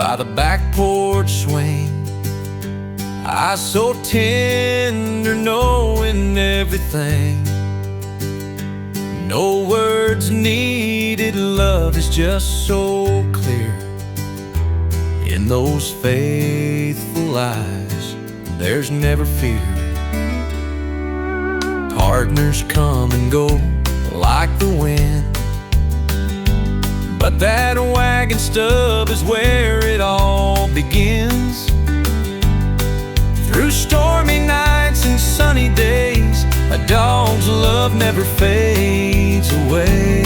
by the back porch swing. Eyes so tender, knowing everything. No words needed, love is just so clear. In those faithful eyes, there's never fear. Partners come and go like the wind, but that wagon stub is where it all begins. Through stormy nights and sunny days, a dog's love never fades away.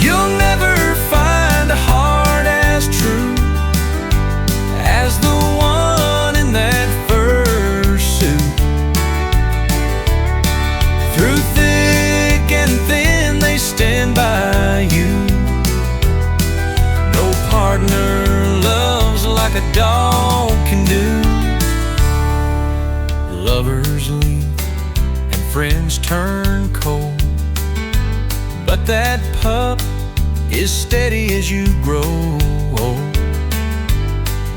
You'll never find a heart as true as the one in that fursuit. Through thick and thin, they stand by you. No partner loves like a dog can do. Lovers leave and friends turn cold, but that pup is steady as you grow old.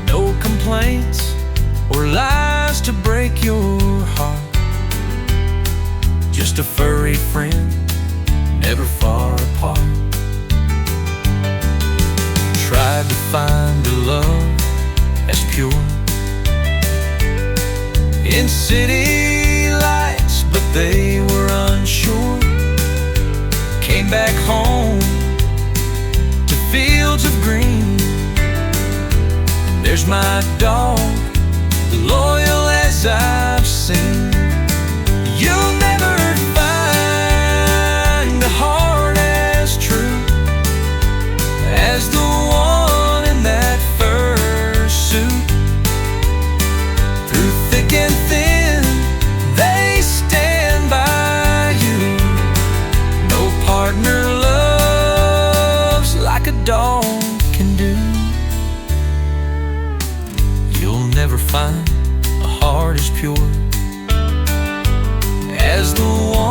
No complaints or lies to break your heart, just a furry friend, never far apart. Tried to find a love as pure in city lights, but they were unsure. Came back home to fields of green. There's my dog, loyal as I've seen. You'll never find a heart as true as the one in that fursuit. Through thick and thin, they stand by you. No partner loves like a dog can do. You'll never find a heart as pure as the one